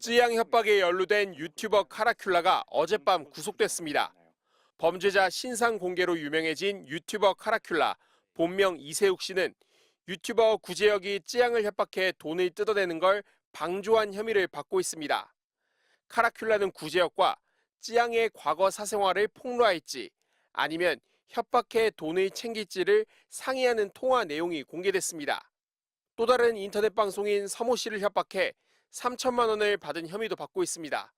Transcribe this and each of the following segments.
찌양 협박에 연루된 유튜버 카라큘라가 어젯밤 구속됐습니다. 범죄자 신상 공개로 유명해진 유튜버 카라큘라, 본명 이세욱 씨는 유튜버 구제혁이 찌양을 협박해 돈을 뜯어내는 걸 방조한 혐의를 받고 있습니다. 카라큘라는 구제혁과 찌양의 과거 사생활을 폭로할지 아니면 협박해 돈을 챙길지를 상의하는 통화 내용이 공개됐습니다. 또 다른 인터넷 방송인 서모 씨를 협박해 3천만 원을 받은 혐의도 받고 있습니다.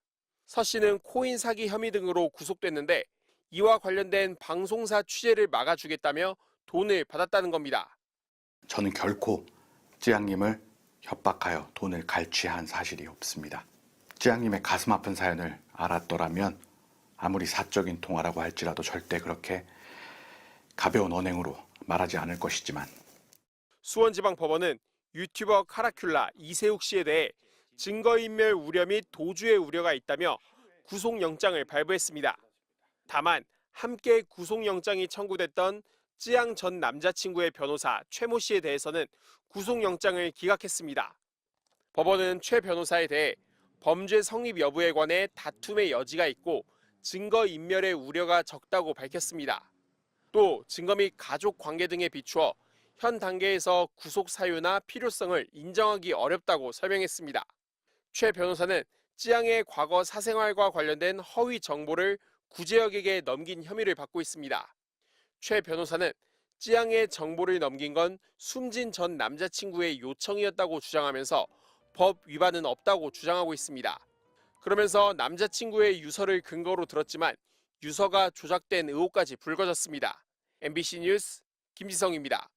서 씨는 코인 사기 혐의 등으로 구속됐는데 이와 관련된 방송사 취재를 막아주겠다며 돈을 받았다는 겁니다. 저는 결코 찌양님을 협박하여 돈을 갈취한 사실이 없습니다. 찌양님의 가슴 아픈 사연을 알았더라면 아무리 사적인 통화라고 할지라도 절대 그렇게 가벼운 언행으로 말하지 않을 것이지만. 수원지방법원은 유튜버 카라큘라 이세욱 씨에 대해 증거인멸 우려 및 도주의 우려가 있다며 구속영장을 발부했습니다. 다만 함께 구속영장이 청구됐던 찌양 전 남자친구의 변호사 최모 씨에 대해서는 구속영장을 기각했습니다. 법원은 최 변호사에 대해 범죄 성립 여부에 관해 다툼의 여지가 있고 증거인멸의 우려가 적다고 밝혔습니다. 또 증거 및 가족 관계 등에 비추어 현 단계에서 구속 사유나 필요성을 인정하기 어렵다고 설명했습니다. 최 변호사는 찌양의 과거 사생활과 관련된 허위 정보를 구제혁에게 넘긴 혐의를 받고 있습니다. 최 변호사는 찌양의 정보를 넘긴 건 숨진 전 남자친구의 요청이었다고 주장하면서 법 위반은 없다고 주장하고 있습니다. 그러면서 남자친구의 유서를 근거로 들었지만 유서가 조작된 의혹까지 불거졌습니다. MBC 뉴스 김지성입니다.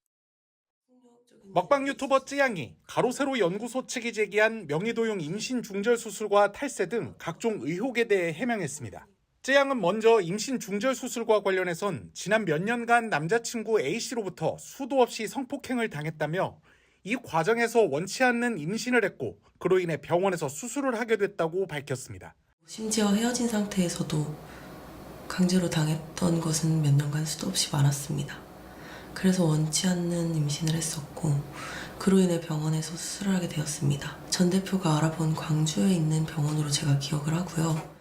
먹방 유튜버 찌양이 가로세로 연구소 측이 제기한 명의도용 임신 중절 수술과 탈세 등 각종 의혹에 대해 해명했습니다. 찌양은 먼저 임신 중절 수술과 관련해선 지난 몇 년간 남자친구 A씨로부터 수도 없이 성폭행을 당했다며 이 과정에서 원치 않는 임신을 했고 그로 인해 병원에서 수술을 하게 됐다고 밝혔습니다. 심지어 헤어진 상태에서도 강제로 당했던 것은 몇 년간 수도 없이 많았습니다. 그래서 원치 않는 임신을 했었고 그로 인해 병원에서 수술을 하게 되었습니다. 전 대표가 알아본 광주에 있는 병원으로 제가 기억을 하고요.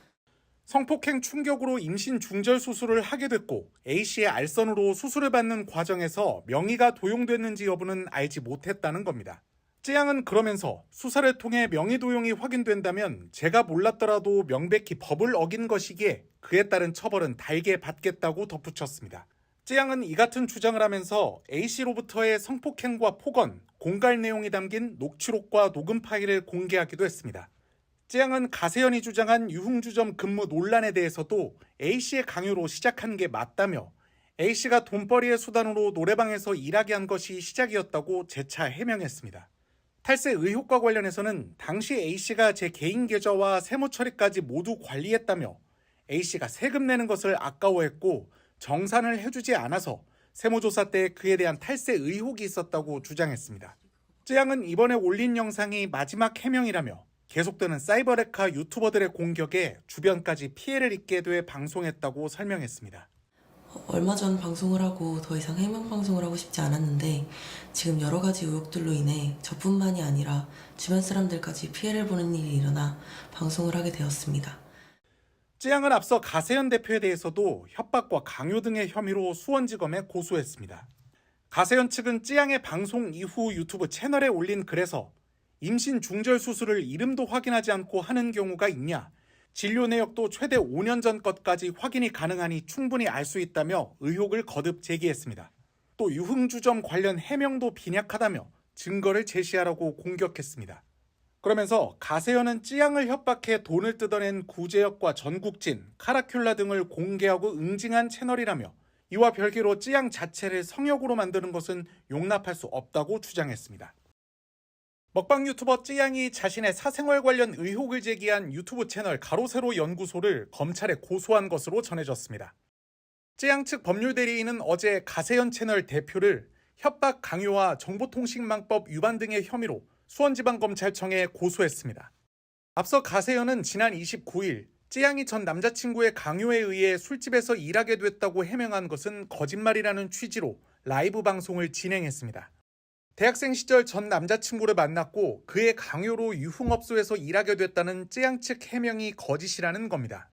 성폭행 충격으로 임신 중절 수술을 하게 됐고 A씨의 알선으로 수술을 받는 과정에서 명의가 도용됐는지 여부는 알지 못했다는 겁니다. 찌양은 그러면서 수사를 통해 명의 도용이 확인된다면 제가 몰랐더라도 명백히 법을 어긴 것이기에 그에 따른 처벌은 달게 받겠다고 덧붙였습니다. 찌양은 이 같은 주장을 하면서 A씨로부터의 성폭행과 폭언, 공갈 내용이 담긴 녹취록과 녹음 파일을 공개하기도 했습니다. 찌양은 가세현이 주장한 유흥주점 근무 논란에 대해서도 A씨의 강요로 시작한 게 맞다며 A씨가 돈벌이의 수단으로 노래방에서 일하게 한 것이 시작이었다고 재차 해명했습니다. 탈세 의혹과 관련해서는 당시 A씨가 제 개인 계좌와 세무 처리까지 모두 관리했다며 A씨가 세금 내는 것을 아까워했고 정산을 해주지 않아서 세무조사 때 그에 대한 탈세 의혹이 있었다고 주장했습니다. 찌양은 이번에 올린 영상이 마지막 해명이라며 계속되는 사이버레카 유튜버들의 공격에 주변까지 피해를 입게 돼 방송했다고 설명했습니다. 얼마 전 방송을 하고 더 이상 해명 방송을 하고 싶지 않았는데 지금 여러 가지 의혹들로 인해 저뿐만이 아니라 주변 사람들까지 피해를 보는 일이 일어나 방송을 하게 되었습니다. 찌양은 앞서 가세현 대표에 대해서도 협박과 강요 등의 혐의로 수원지검에 고소했습니다. 가세현 측은 찌양의 방송 이후 유튜브 채널에 올린 글에서 임신 중절 수술을 이름도 확인하지 않고 하는 경우가 있냐, 진료 내역도 최대 5년 전 것까지 확인이 가능하니 충분히 알 수 있다며 의혹을 거듭 제기했습니다. 또 유흥주점 관련 해명도 빈약하다며 증거를 제시하라고 공격했습니다. 그러면서 가세현은 찌양을 협박해 돈을 뜯어낸 구제혁과 전국진, 카라큘라 등을 공개하고 응징한 채널이라며 이와 별개로 찌양 자체를 성역으로 만드는 것은 용납할 수 없다고 주장했습니다. 먹방 유튜버 찌양이 자신의 사생활 관련 의혹을 제기한 유튜브 채널 가로세로 연구소를 검찰에 고소한 것으로 전해졌습니다. 찌양 측 법률대리인은 어제 가세현 채널 대표를 협박 강요와 정보통신망법 위반 등의 혐의로 수원지방검찰청에 고소했습니다. 앞서 가세현은 지난 29일 찌양이 전 남자친구의 강요에 의해 술집에서 일하게 됐다고 해명한 것은 거짓말이라는 취지로 라이브 방송을 진행했습니다. 대학생 시절 전 남자친구를 만났고 그의 강요로 유흥업소에서 일하게 됐다는 쯔양 측 해명이 거짓이라는 겁니다.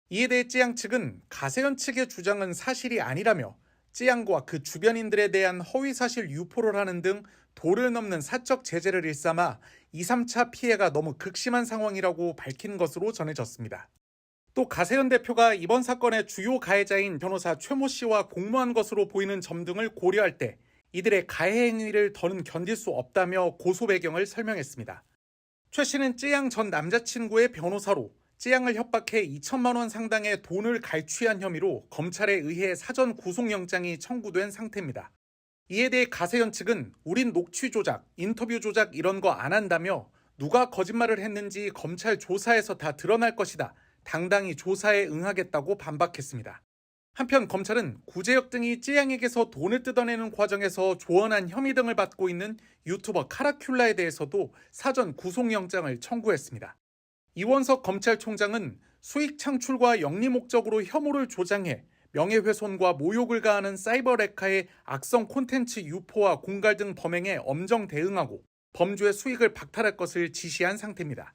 이에 대해 쯔양 측은 가세현 측의 주장은 사실이 아니라며 쯔양과 그 주변인들에 대한 허위사실 유포를 하는 등 도를 넘는 사적 제재를 일삼아 2, 3차 피해가 너무 극심한 상황이라고 밝힌 것으로 전해졌습니다. 또 가세현 대표가 이번 사건의 주요 가해자인 변호사 최모 씨와 공모한 것으로 보이는 점 등을 고려할 때 이들의 가해 행위를 더는 견딜 수 없다며 고소 배경을 설명했습니다. 최 씨는 쯔양 전 남자친구의 변호사로 쯔양을 협박해 2천만 원 상당의 돈을 갈취한 혐의로 검찰에 의해 사전 구속영장이 청구된 상태입니다. 이에 대해 가세현 측은 우린 녹취 조작, 인터뷰 조작 이런 거 안 한다며 누가 거짓말을 했는지 검찰 조사에서 다 드러날 것이다. 당당히 조사에 응하겠다고 반박했습니다. 한편 검찰은 구제역 등이 쯔양에게서 돈을 뜯어내는 과정에서 조언한 혐의 등을 받고 있는 유튜버 카라큘라에 대해서도 사전 구속영장을 청구했습니다. 이원석 검찰총장은 수익 창출과 영리 목적으로 혐오를 조장해 명예훼손과 모욕을 가하는 사이버 레카의 악성 콘텐츠 유포와 공갈 등 범행에 엄정 대응하고 범주의 수익을 박탈할 것을 지시한 상태입니다.